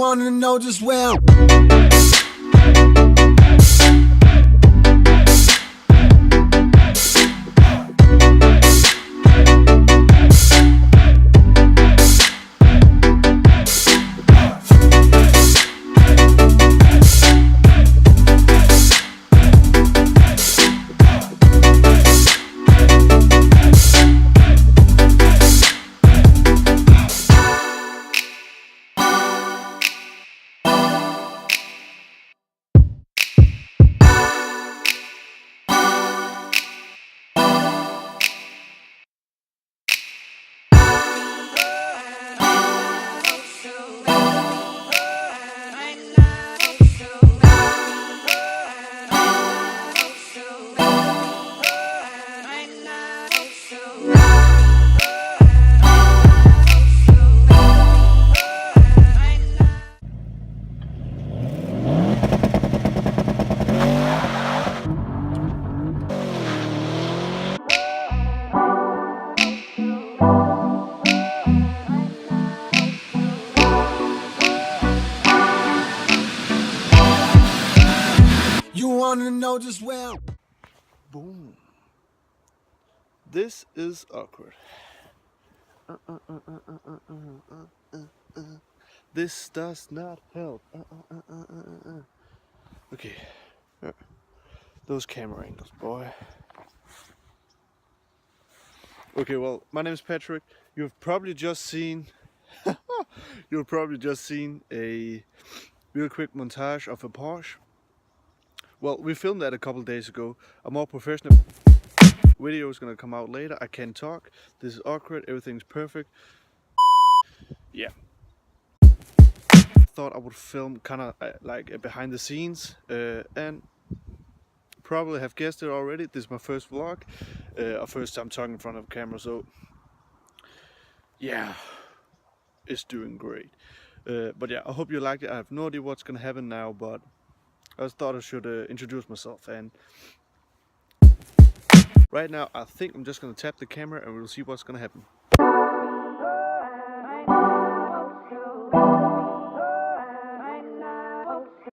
wanna know just where. You wanna know just where. Boom. This is awkward. This does not help. Okay. Those camera angles, boy. Okay, well, my name is Patrick. You've probably just seen a real quick montage of a Porsche. Well, we filmed that a couple days ago. A more professional video is gonna come out later. I can't talk. This is awkward. Everything's perfect. Yeah. Thought I would film kind of like behind the scenes, and probably have guessed it already. This is my first vlog, or first time talking in front of a camera. So yeah, it's doing great. But yeah, I hope you liked it. I have no idea what's gonna happen now, but I just thought I should introduce myself. And right now I think I'm just gonna tap the camera and we'll see what's gonna happen.